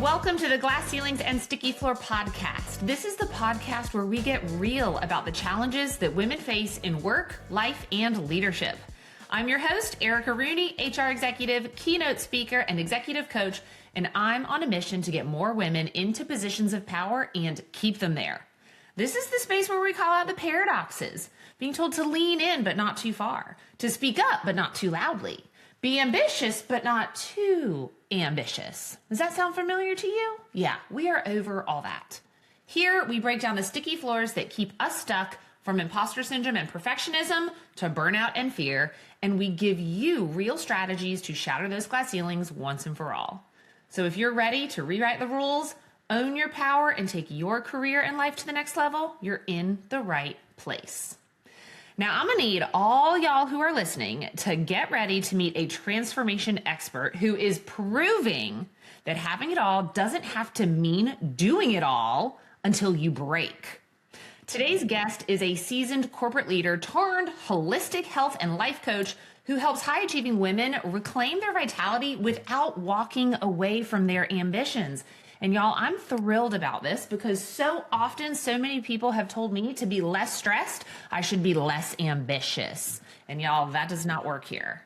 Welcome to the Glass Ceilings and Sticky Floor podcast. This is the podcast where we get real about the challenges that women face in work, life, and leadership. I'm your host, Erica Rooney, HR executive, keynote speaker, and executive coach, and I'm on a mission to get more women into positions of power and keep them there. This is the space where we call out the paradoxes, being told to lean in but not too far, to speak up but not too loudly, be ambitious but not too ambitious. Does that sound familiar to you? Yeah, we are over all that. Here, we break down the sticky floors that keep us stuck, from imposter syndrome and perfectionism to burnout and fear, and we give you real strategies to shatter those glass ceilings once and for all. So if you're ready to rewrite the rules, own your power, and take your career and life to the next level, you're in the right place. Now, I'm gonna need all y'all who are listening to get ready to meet a transformation expert who is proving that having it all doesn't have to mean doing it all until you break. Today's guest is a seasoned corporate leader turned holistic health and life coach who helps high-achieving women reclaim their vitality without walking away from their ambitions. And y'all, I'm thrilled about this because so often, so many people have told me to be less stressed, I should be less ambitious. And y'all, that does not work here.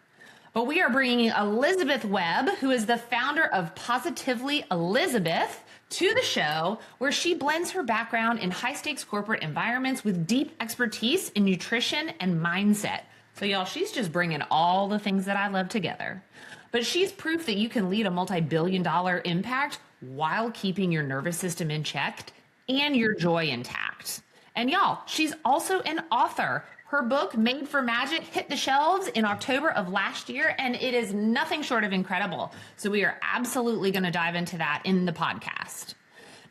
But we are bringing Elizabeth Webb, who is the founder of Positively Elizabeth, to the show, where she blends her background in high-stakes corporate environments with deep expertise in nutrition and mindset. So y'all, she's just bringing all the things that I love together. But she's proof that you can lead a multi-billion-dollar impact while keeping your nervous system in check and your joy intact. And y'all, she's also an author. Her book, Made for Magic, hit the shelves in October of last year, and it is nothing short of incredible. So we are absolutely going to dive into that in the podcast.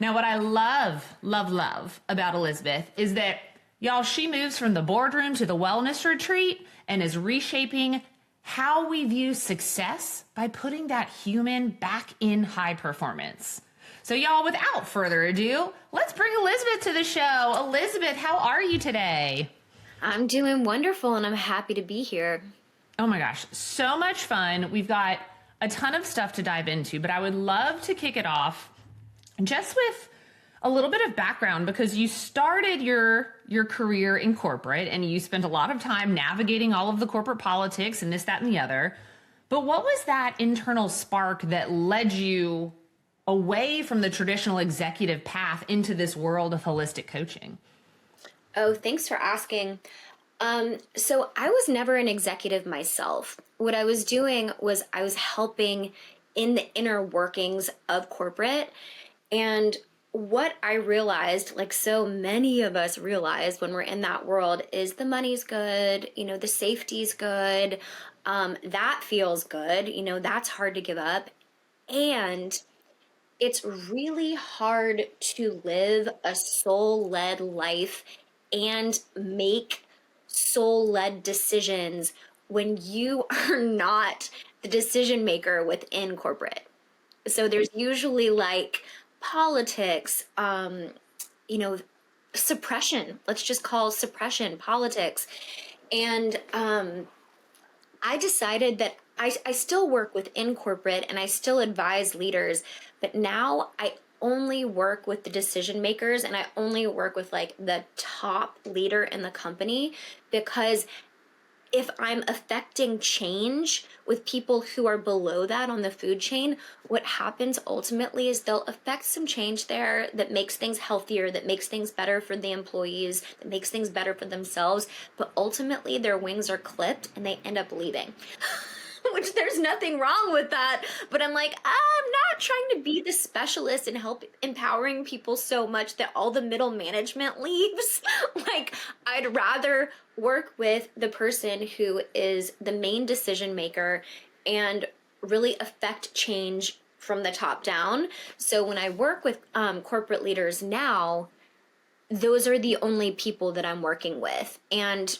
Now, what I love about Elizabeth is that, y'all, she moves from the boardroom to the wellness retreat and is reshaping how we view success by putting that human back in high performance. So y'all, without further ado, let's bring Elizabeth to the show. Elizabeth, how are you today? I'm doing wonderful and I'm happy to be here. Oh my gosh, so much fun. We've got a ton of stuff to dive into, but I would love to kick it off just with a little bit of background, because you started your career in corporate and you spent a lot of time navigating all of the corporate politics and this, that, and the other. But what was that internal spark that led you away from the traditional executive path into this world of holistic coaching? Oh, thanks for asking. So I was never an executive myself. What I was doing was I was helping in the inner workings of corporate. And what I realized, like so many of us realize when we're in that world, is the money's good, the safety's good, that feels good, that's hard to give up. And it's really hard to live a soul-led life and make soul-led decisions when you are not the decision maker within corporate. So there's usually like politics, suppression, let's just call suppression politics. And I decided that I still work within corporate and I still advise leaders, but now I only work with the decision makers and I only work with like the top leader in the company, because if I'm affecting change with people who are below that on the food chain, what happens ultimately is they'll affect some change there that makes things healthier, that makes things better for the employees, that makes things better for themselves, but ultimately their wings are clipped and they end up leaving. Which there's nothing wrong with that, but I'm like, I'm not trying to be the specialist and help empowering people so much that all the middle management leaves. Like, I'd rather work with the person who is the main decision maker and really affect change from the top down. So when I work with corporate leaders now, those are the only people that I'm working with. And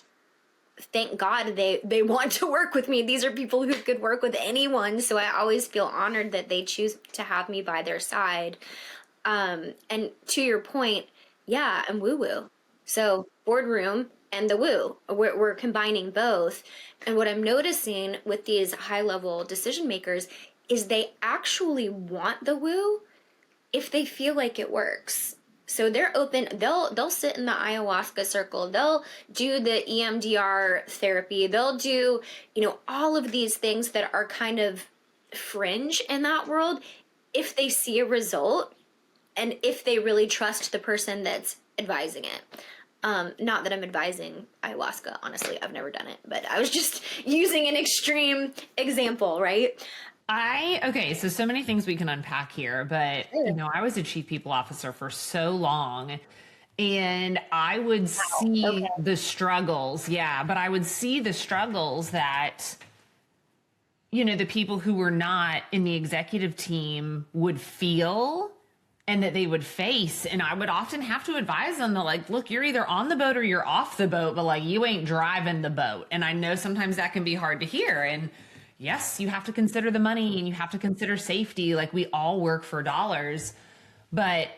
thank God they want to work with me. These are people who could work with anyone. So I always feel honored that they choose to have me by their side. And to your point, yeah, I'm woo-woo. So boardroom and the woo, we're combining both. And what I'm noticing with these high-level decision makers is they actually want the woo. if they feel like it works. So they're open, they'll sit in the ayahuasca circle, they'll do the EMDR therapy, they'll do, all of these things that are kind of fringe in that world if they see a result and if they really trust the person that's advising it. Not that I'm advising ayahuasca, honestly, I've never done it, but I was just using an extreme example, right? Okay, so many things we can unpack here, but I was a chief people officer for so long, and I would see the struggles. Yeah, but I would see the struggles that, the people who were not in the executive team would feel and that they would face. And I would often have to advise them to look, you're either on the boat or you're off the boat, but you ain't driving the boat. And I know sometimes that can be hard to hear. And yes, you have to consider the money and you have to consider safety. We all work for dollars, but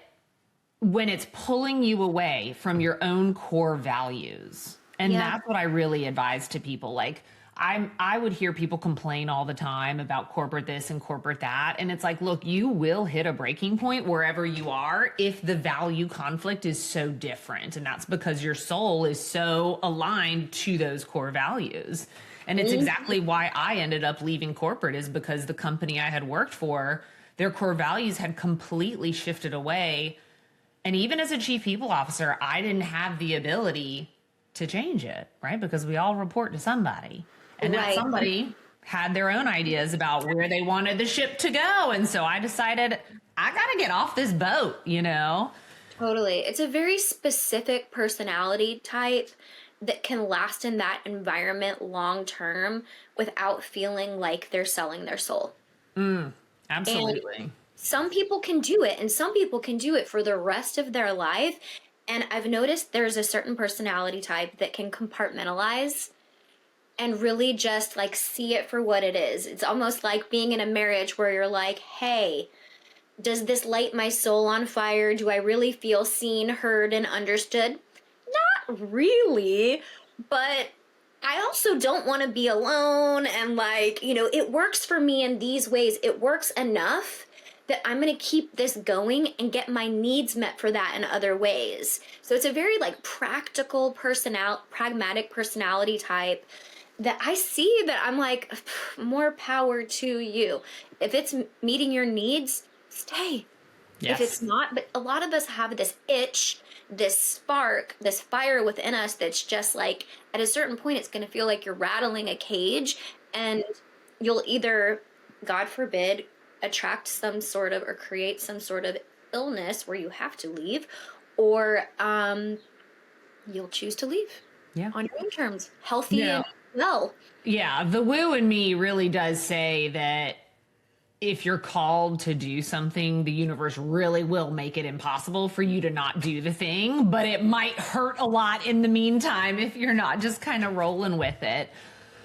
when it's pulling you away from your own core values, and that's what I really advise to people. I would hear people complain all the time about corporate this and corporate that. And it's look, you will hit a breaking point wherever you are if the value conflict is so different. And that's because your soul is so aligned to those core values. And it's exactly why I ended up leaving corporate, is because the company I had worked for, their core values had completely shifted away. And even as a chief people officer, I didn't have the ability to change it, right? Because we all report to somebody. And that somebody had their own ideas about where they wanted the ship to go. And so I decided I got to get off this boat, Totally. It's a very specific personality type that can last in that environment long term without feeling like they're selling their soul. Absolutely. And some people can do it, and some people can do it for the rest of their life. And I've noticed there's a certain personality type that can compartmentalize and really just see it for what it is. It's almost like being in a marriage where you're like, hey, does this light my soul on fire? Do I really feel seen, heard, and understood? Not really, but I also don't want to be alone. And it works for me in these ways. It works enough that I'm going to keep this going and get my needs met for that in other ways. So it's a very practical pragmatic personality type that I see that I'm more power to you. If it's meeting your needs, stay. Yes. If it's not, but a lot of us have this itch, this spark, this fire within us that's just at a certain point, it's going to feel like you're rattling a cage, and you'll either, God forbid, attract some sort of or create some sort of illness where you have to leave, or you'll choose to leave on your own terms, healthy and well. Yeah, the woo in me really does say that if you're called to do something, the universe really will make it impossible for you to not do the thing, but it might hurt a lot in the meantime if you're not just kind of rolling with it.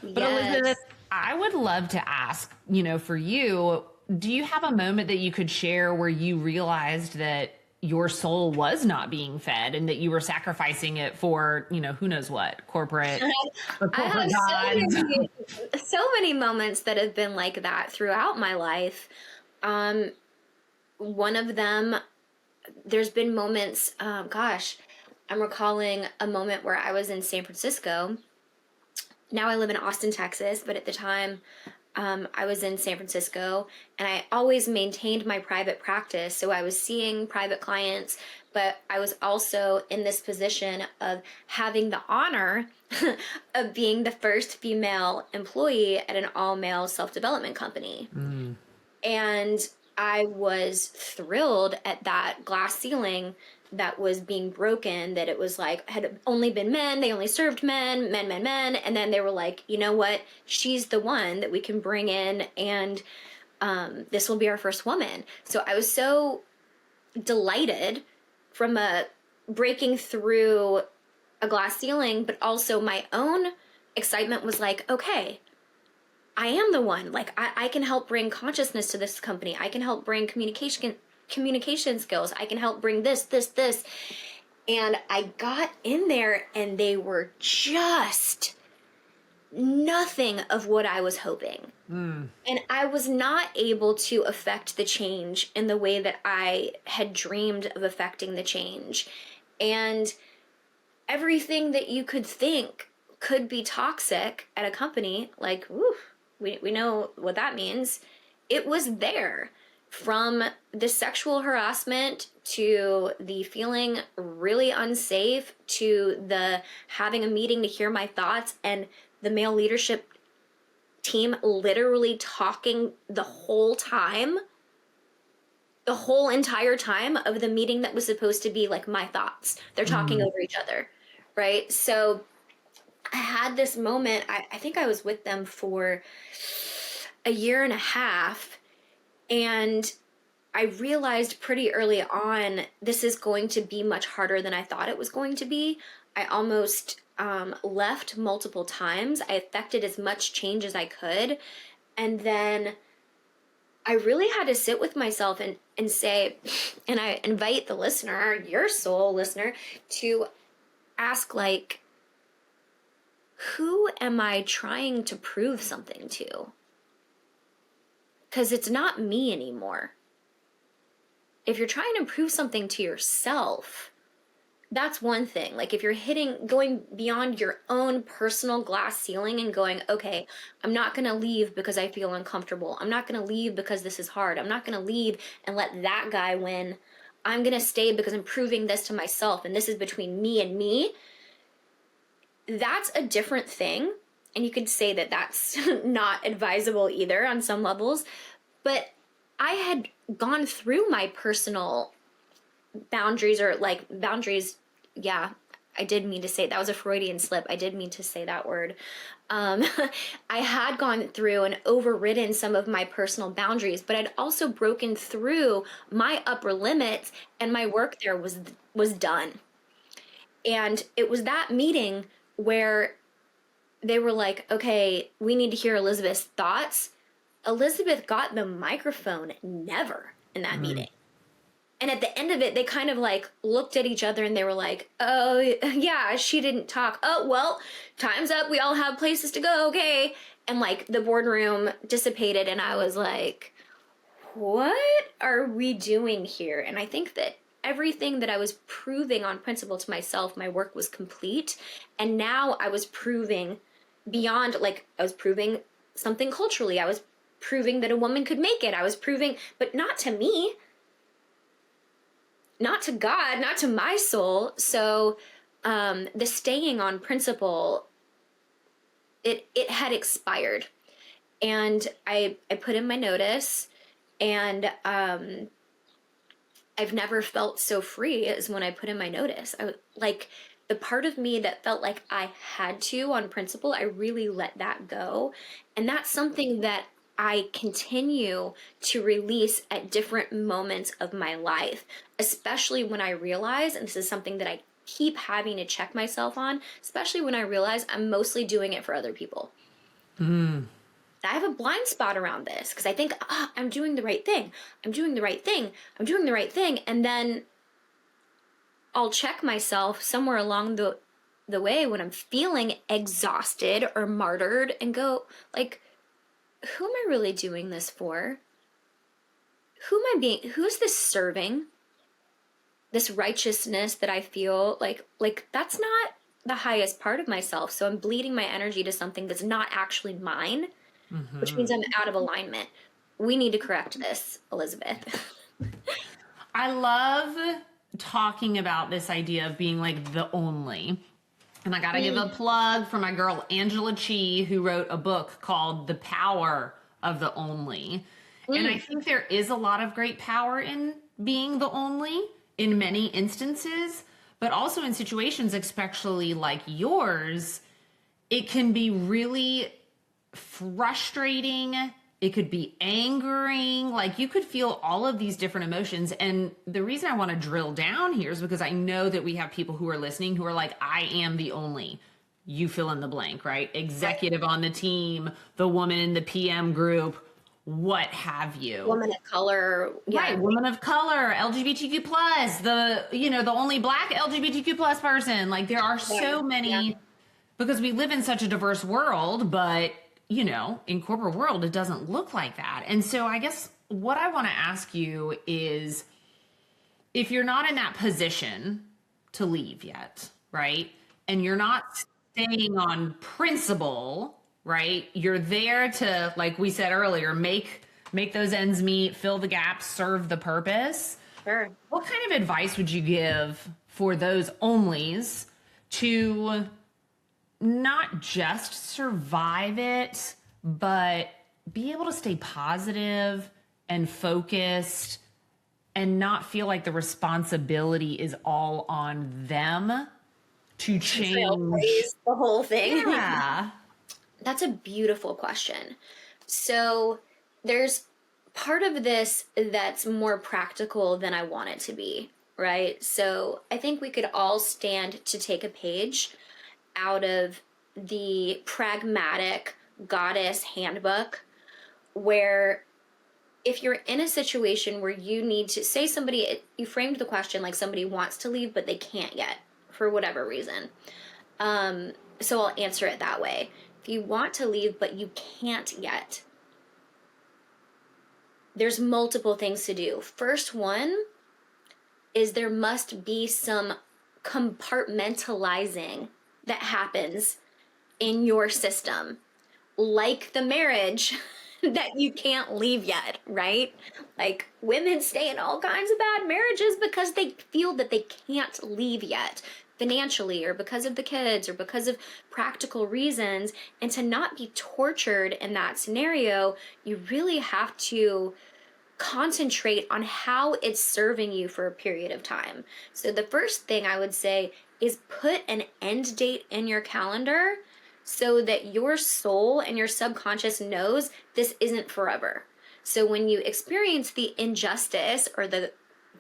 But Elizabeth, I would love to ask, for you, do you have a moment that you could share where you realized that your soul was not being fed and that you were sacrificing it for, who knows what, corporate gods? So many moments that have been like that throughout my life. One of them, there's been moments, I'm recalling a moment where I was in San Francisco. Now I live in Austin, Texas, but at the time, I was in San Francisco, and I always maintained my private practice. So I was seeing private clients, but I was also in this position of having the honor of being the first female employee at an all-male self-development company. And I was thrilled at that glass ceiling that was being broken, that it was had only been men, they only served men, and then they were like, you know what, she's the one that we can bring in, and this will be our first woman. So I was so delighted from breaking through a glass ceiling, but also my own excitement was okay, I am the one. I can help bring consciousness to this company. I can help bring communication skills. I can help bring this. And I got in there, and they were just nothing of what I was hoping. And I was not able to affect the change in the way that I had dreamed of affecting the change. And everything that you could think could be toxic at a company, like, woo, we know what that means. It was there. From the sexual harassment to the feeling really unsafe to the having a meeting to hear my thoughts and the male leadership team literally talking the whole time, the whole entire time of the meeting that was supposed to be like my thoughts. They're talking over each other, right? So I had this moment. I think I was with them for a year and a half, and I realized pretty early on this is going to be much harder than I thought it was going to be. I almost left multiple times. I affected as much change as I could. And then I really had to sit with myself and say, and I invite the listener, your soul listener, to ask, like, who am I trying to prove something to? Because it's not me anymore. If you're trying to prove something to yourself, that's one thing. Like if you're going beyond your own personal glass ceiling and going, okay, I'm not going to leave because I feel uncomfortable. I'm not going to leave because this is hard. I'm not going to leave and let that guy win. I'm going to stay because I'm proving this to myself and this is between me and me. That's a different thing. And you could say that that's not advisable either on some levels. But I had gone through my personal boundaries yeah, I did mean to say that was a Freudian slip. I did mean to say that word. I had gone through and overridden some of my personal boundaries, but I'd also broken through my upper limits, and my work there was done. And it was that meeting where they were like, okay, we need to hear Elizabeth's thoughts. Elizabeth got the microphone never in that meeting. And at the end of it, they kind of like looked at each other and they were like, oh, yeah, she didn't talk. Oh, well, time's up. We all have places to go. Okay. And like the boardroom dissipated and I was like, what are we doing here? And I think that everything that I was proving on principle to myself, my work was complete. And now I was proving beyond, like I was proving something culturally. I was proving that a woman could make it. I was proving, but not to me. Not to God, not to my soul. So the staying on principle, it had expired. And I put in my notice, and I've never felt so free as when I put in my notice. Like the part of me that felt like I had to on principle, I really let that go. And that's something that I continue to release at different moments of my life, especially when I realize, and this is something that I keep having to check myself on, especially when I realize I'm mostly doing it for other people. I have a blind spot around this because I think, I'm doing the right thing. I'm doing the right thing. I'm doing the right thing. And then I'll check myself somewhere along the way when I'm feeling exhausted or martyred and go like, who am I really doing this for? Who's this serving? This righteousness that I feel like that's not the highest part of myself. So I'm bleeding my energy to something that's not actually mine, which means I'm out of alignment. We need to correct this, Elizabeth. I love talking about this idea of being like the only. And I got to give a plug for my girl, Angela Chi, who wrote a book called The Power of the Only. And I think there is a lot of great power in being the only in many instances, but also in situations, especially like yours, it can be really frustrating. It could be angering. Like you could feel all of these different emotions. And the reason I want to drill down here is because I know that we have people who are listening who are like, I am the only. You fill in the blank, right? Executive on the team, the woman in the PM group, what have you. Woman of color. Yeah. Right. Woman of color, LGBTQ plus, the only Black LGBTQ plus person. Like there are so many. because we live in such a diverse world, but you know, in corporate world, it doesn't look like that. And so I guess what I want to ask you is, if you're not in that position to leave yet, right? And you're not staying on principle, right? You're there to, like we said earlier, make those ends meet, fill the gaps, serve the purpose. Sure. What kind of advice would you give for those onlys to not just survive it, but be able to stay positive and focused and not feel like the responsibility is all on them to change the whole thing? Yeah. That's a beautiful question. So there's part of this that's more practical than I want it to be, right? So I think we could all stand to take a page out of the Pragmatic Goddess handbook, where if you're in a situation where you need to say somebody, you framed the question like somebody wants to leave, but they can't yet for whatever reason. So I'll answer it that way. If you want to leave, but you can't yet, there's multiple things to do. First one is there must be some compartmentalizing that happens in your system, like the marriage that you can't leave yet, right? Like women stay in all kinds of bad marriages because they feel that they can't leave yet, financially or because of the kids or because of practical reasons. And to not be tortured in that scenario, you really have to concentrate on how it's serving you for a period of time. So the first thing I would say is put an end date in your calendar so that your soul and your subconscious knows this isn't forever. So when you experience the injustice or the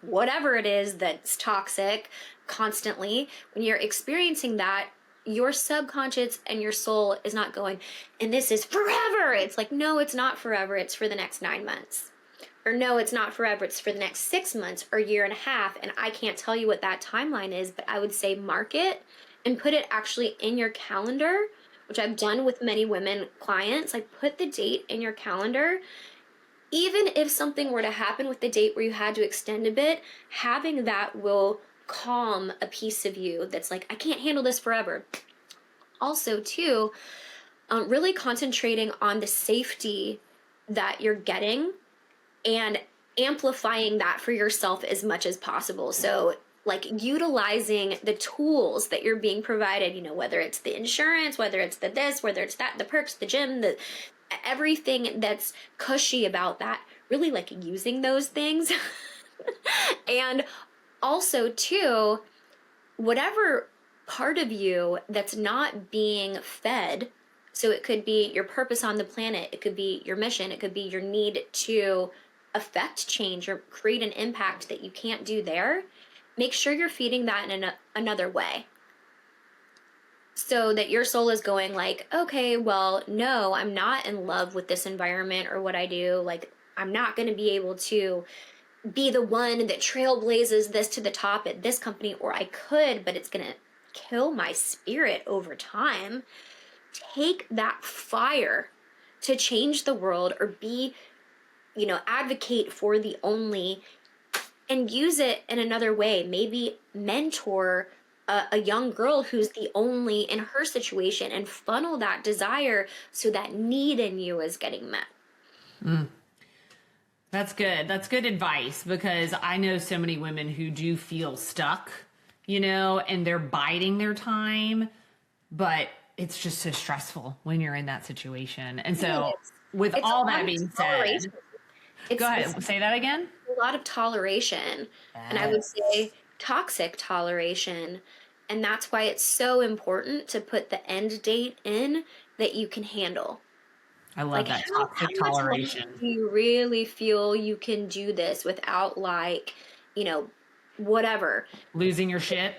whatever it is that's toxic constantly, when you're experiencing that, your subconscious and your soul is not going, and this is forever. It's like, no, it's not forever. It's for the next 9 months. Or no, it's not forever. It's for the next 6 months or year and a half. And I can't tell you what that timeline is, but I would say mark it and put it actually in your calendar, which I've done with many women clients. Like, put the date in your calendar. Even if something were to happen with the date where you had to extend a bit, having that will calm a piece of you that's like, I can't handle this forever. Also, too, really concentrating on the safety that you're getting and amplifying that for yourself as much as possible. So like utilizing the tools that you're being provided, you know, whether it's the insurance, whether it's the this, whether it's that, the perks, the gym, the everything that's cushy about that, really like using those things. And also too, whatever part of you that's not being fed, so it could be your purpose on the planet, it could be your mission, it could be your need to affect change or create an impact that you can't do there, make sure you're feeding that in another way. So that your soul is going like, okay, well, no, I'm not in love with this environment or what I do. Like, I'm not going to be able to be the one that trailblazes this to the top at this company, or I could, but it's going to kill my spirit over time. Take that fire to change the world or be, you know, advocate for the only, and use it in another way. Maybe mentor a young girl who's the only in her situation and funnel that desire so that need in you is getting met. That's good. That's good advice, because I know so many women who do feel stuck, you know, and they're biding their time, but it's just so stressful when you're in that situation. And so with all that being said, go ahead, say that again. A lot of toleration, and I would say toxic toleration. And that's why it's so important to put the end date in that you can handle. I love that toxic toleration. Do you really feel you can do this without, like, you know, whatever? Losing your shit?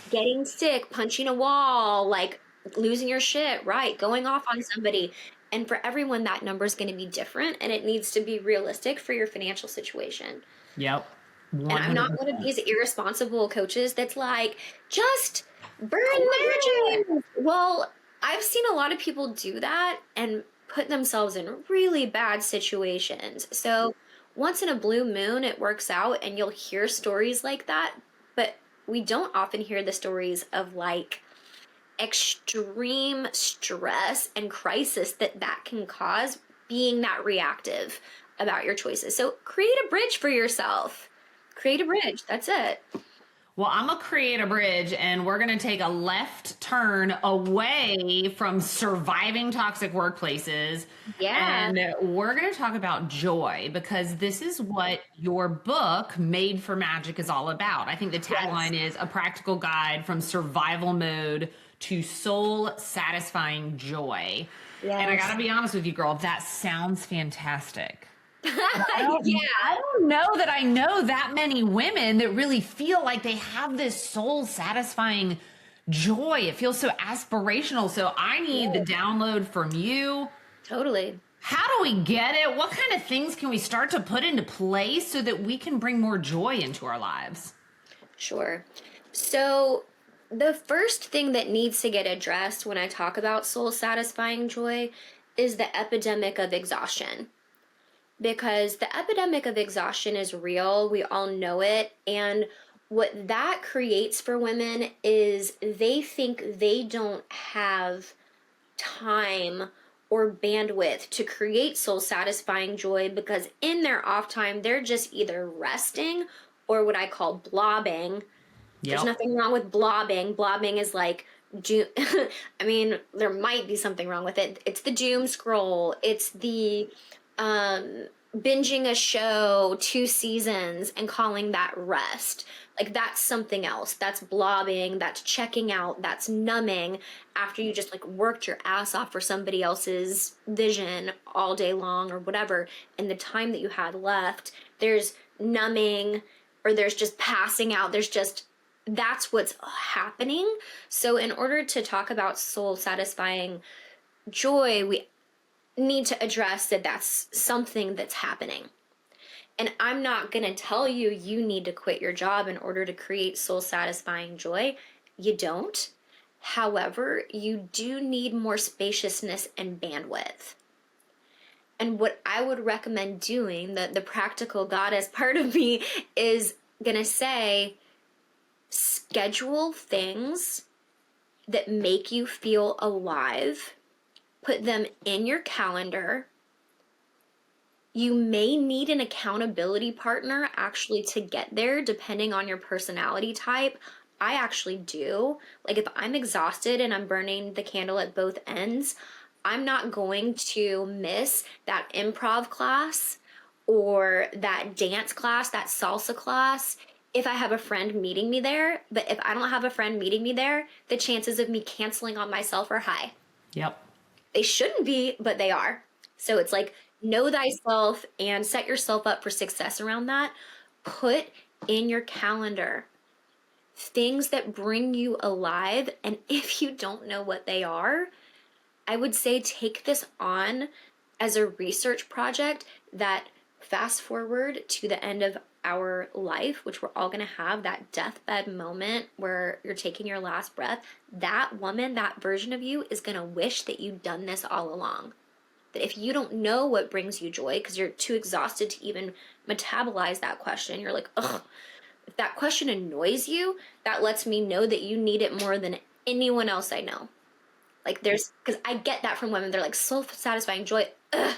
Getting sick, punching a wall, like losing your shit, right? Going off on somebody. And for everyone, that number is going to be different, and it needs to be realistic for your financial situation. Yep. 100%. And I'm not one of these irresponsible coaches that's like, just burn the bridges. Well, I've seen a lot of people do that and put themselves in really bad situations. So once in a blue moon, it works out and you'll hear stories like that. But we don't often hear the stories of like extreme stress and crisis that can cause being that reactive about your choices. So create a bridge for yourself. Create a bridge. That's it. Well, I'm going to create a bridge and we're going to take a left turn away from surviving toxic workplaces. Yeah. And we're going to talk about joy because this is what your book, Made for Magic, is all about. I think the tagline is a practical guide from survival mode to soul satisfying joy. Yes. And I got to be honest with you, girl, that sounds fantastic. Yeah. I don't know that I know that many women that really feel like they have this soul satisfying joy. It feels so aspirational. So I need the download from you. Totally. How do we get it? What kind of things can we start to put into place so that we can bring more joy into our lives? Sure. So the first thing that needs to get addressed when I talk about soul satisfying joy is the epidemic of exhaustion. Because the epidemic of exhaustion is real. We all know it. And what that creates for women is they think they don't have time or bandwidth to create soul satisfying joy because in their off time, they're just either resting or what I call blabbing. There's nothing wrong with blobbing. Blobbing is like, I mean, there might be something wrong with it. It's the doom scroll. It's the binging a show 2 seasons and calling that rest. Like that's something else. That's blobbing. That's checking out. That's numbing after you just like worked your ass off for somebody else's vision all day long or whatever. And the time that you had left, there's numbing or there's just passing out. There's just that's what's happening. So in order to talk about soul satisfying joy, we need to address that that's something that's happening. And I'm not going to tell you you need to quit your job in order to create soul satisfying joy. You don't. However, you do need more spaciousness and bandwidth. And what I would recommend doing, the practical goddess part of me is going to say, schedule things that make you feel alive. Put them in your calendar. You may need an accountability partner actually to get there, depending on your personality type. I actually do. Like if I'm exhausted and I'm burning the candle at both ends, I'm not going to miss that improv class or that dance class, that salsa class, if I have a friend meeting me there. But if I don't have a friend meeting me there, the chances of me canceling on myself are high. Yep. They shouldn't be, but they are. So it's like, know thyself and set yourself up for success around that. Put in your calendar things that bring you alive. And if you don't know what they are, I would say take this on as a research project that fast forward to the end of our life, which we're all going to have that deathbed moment where you're taking your last breath. That woman, that version of you is going to wish that you'd done this all along. That if you don't know what brings you joy because you're too exhausted to even metabolize that question, you're like, ugh. If that question annoys you, that lets me know that you need it more than anyone else I know. Like there's, because I get that from women. They're like, self-satisfying joy. Ugh.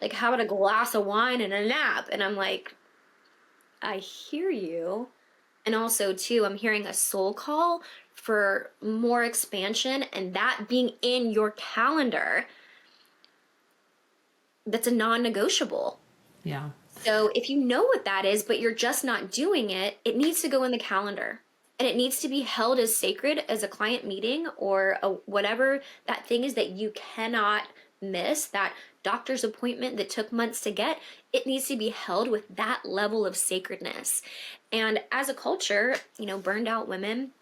Like how about a glass of wine and a nap? And I'm like, I hear you. And also too, I'm hearing a soul call for more expansion and that being in your calendar. That's a non-negotiable. Yeah. So if you know what that is, but you're just not doing it, it needs to go in the calendar. And it needs to be held as sacred as a client meeting or whatever that thing is that you cannot miss, that doctor's appointment that took months to get. It needs to be held with that level of sacredness. And as a culture, you know, burned out women,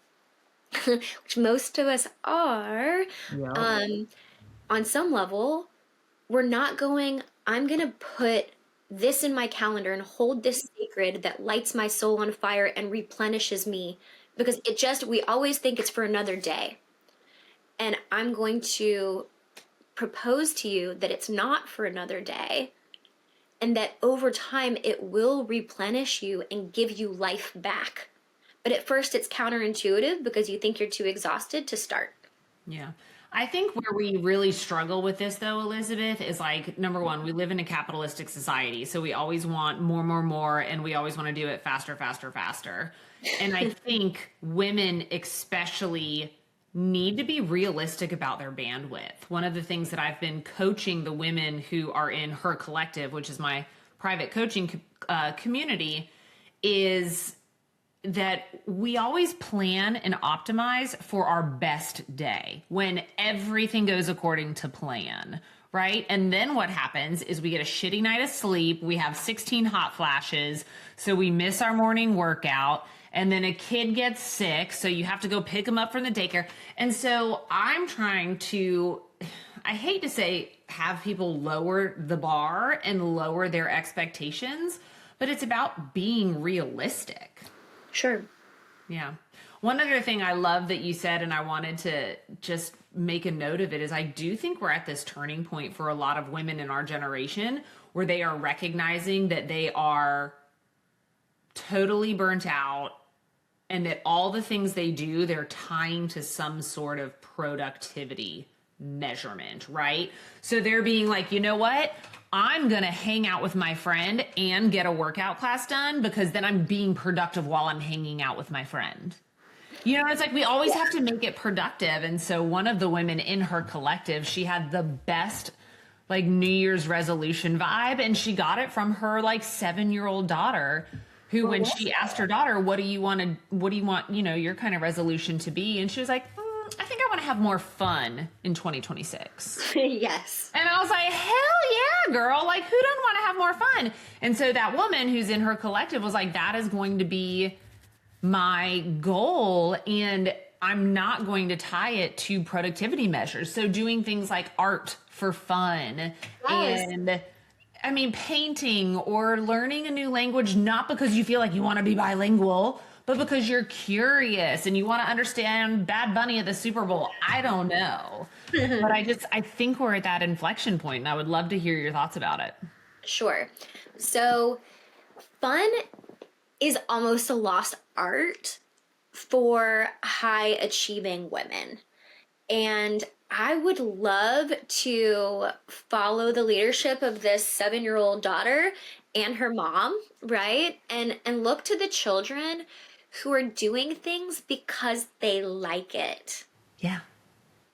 which most of us are, on some level, we're not going, I'm going to put this in my calendar and hold this sacred that lights my soul on fire and replenishes me, because we always think it's for another day. And I'm going to propose to you that it's not for another day, and that over time it will replenish you and give you life back. But at first it's counterintuitive because you think you're too exhausted to start. Yeah. I think where we really struggle with this, though, Elizabeth, is like, number one, we live in a capitalistic society. So we always want more, more, more, and we always want to do it faster, faster, faster. And I think women, especially, need to be realistic about their bandwidth. One of the things that I've been coaching the women who are in her collective, which is my private coaching community, is that we always plan and optimize for our best day when everything goes according to plan, right? And then what happens is we get a shitty night of sleep. We have 16 hot flashes. So we miss our morning workout. And then a kid gets sick. So you have to go pick them up from the daycare. And so I'm trying to, I hate to say, have people lower the bar and lower their expectations, but it's about being realistic. Sure. Yeah. One other thing I love that you said, and I wanted to just make a note of it, is I do think we're at this turning point for a lot of women in our generation where they are recognizing that they are totally burnt out and that all the things they do, they're tying to some sort of productivity measurement, right? So they're being like, you know what? I'm going to hang out with my friend and get a workout class done because then I'm being productive while I'm hanging out with my friend. You know, it's like we always have to make it productive. And so one of the women in her collective, she had the best like New Year's resolution vibe, and she got it from her like 7-year-old daughter who, when she asked her daughter, what do you want, you know, your kind of resolution to be? And she was like, I think I want to have more fun in 2026. Yes. And I was like, hell yeah, girl. Like, who doesn't want to have more fun? And so that woman who's in her collective was like, that is going to be my goal. And I'm not going to tie it to productivity measures. So doing things like art for fun, and I mean, painting or learning a new language, not because you feel like you want to be bilingual, but because you're curious and you want to understand Bad Bunny at the Super Bowl. I don't know. But I think we're at that inflection point, and I would love to hear your thoughts about it. Sure. So fun is almost a lost art for high achieving women. And I would love to follow the leadership of this 7-year-old daughter and her mom, right? And look to the children who are doing things because they like it. Yeah.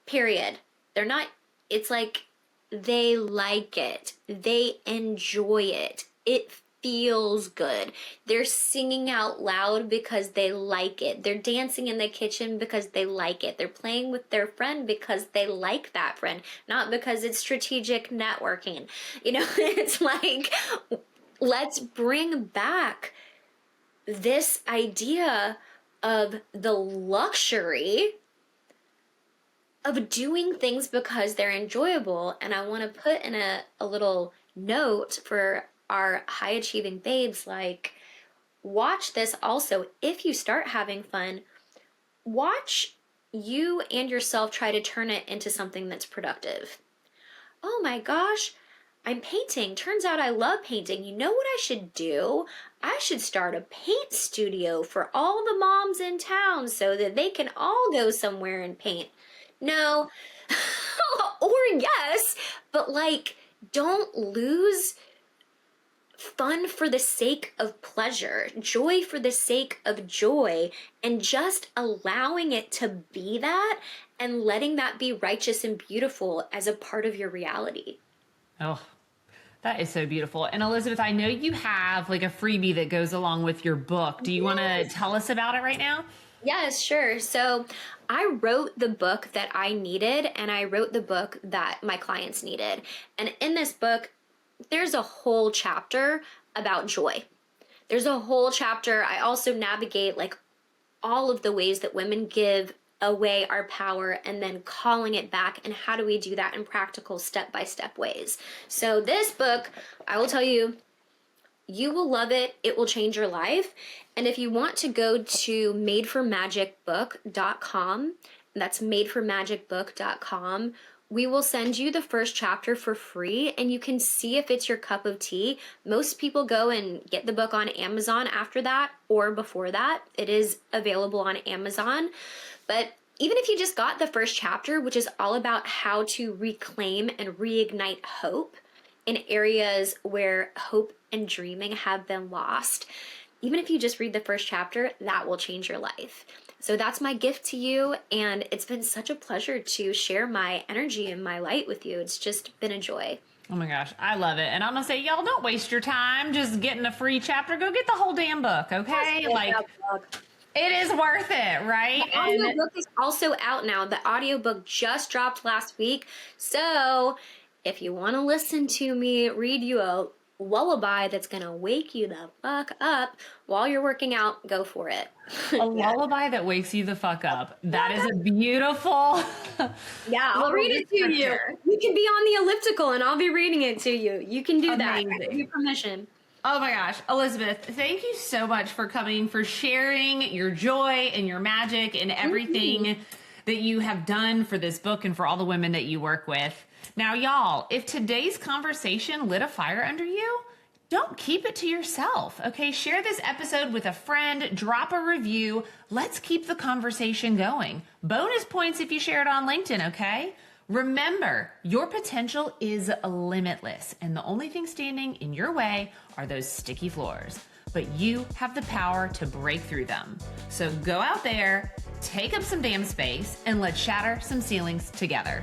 Period. They're not, it's like they like it. They enjoy it. It feels good. They're singing out loud because they like it. They're dancing in the kitchen because they like it. They're playing with their friend because they like that friend, not because it's strategic networking. You know, it's like, let's bring back this idea of the luxury of doing things because they're enjoyable. And I want to put in a little note for our high achieving babes, like, watch this also. If you start having fun, watch you and yourself try to turn it into something that's productive. Oh my gosh, I'm painting. Turns out I love painting. You know what I should do? I should start a paint studio for all the moms in town so that they can all go somewhere and paint. No, or yes, but like, don't lose fun for the sake of pleasure, joy for the sake of joy, and just allowing it to be that and letting that be righteous and beautiful as a part of your reality. Oh, that is so beautiful. And Elizabeth, I know you have like a freebie that goes along with your book. Do you want to tell us about it right now? Yes, sure. So I wrote the book that I needed, and I wrote the book that my clients needed. And in this book, there's a whole chapter about joy. There's a whole chapter. I also navigate like all of the ways that women give away our power and then calling it back, and how do we do that in practical step-by-step ways. So this book, I will tell you, you will love it. It will change your life. And if you want to go to madeformagicbook.com, That's madeformagicbook.com. We will send you the first chapter for free, and you can see if it's your cup of tea. Most people go and get the book on Amazon after that or before that. It is available on Amazon. But even if you just got the first chapter, which is all about how to reclaim and reignite hope in areas where hope and dreaming have been lost, even if you just read the first chapter, that will change your life. So that's my gift to you, and it's been such a pleasure to share my energy and my light with you. It's just been a joy. Oh my gosh, I love it. And I'm going to say, y'all, don't waste your time just getting a free chapter. Go get the whole damn book, okay? Like, it is worth it, right? The audiobook is also out now. The audiobook just dropped last week. So if you want to listen to me read you a lullaby that's going to wake you the fuck up while you're working out, go for it. A lullaby that wakes you the fuck up. That is a beautiful... Yeah, I'll read it to you. You can be on the elliptical and I'll be reading it to you. You can do that. I give you permission. Oh my gosh, Elizabeth, thank you so much for coming, for sharing your joy and your magic and everything that you have done for this book and for all the women that you work with. Now, y'all, if today's conversation lit a fire under you, don't keep it to yourself, okay? Share this episode with a friend, drop a review. Let's keep the conversation going. Bonus points if you share it on LinkedIn, okay? Remember, your potential is limitless, and the only thing standing in your way are those sticky floors. But you have the power to break through them. So go out there, take up some damn space, and let's shatter some ceilings together.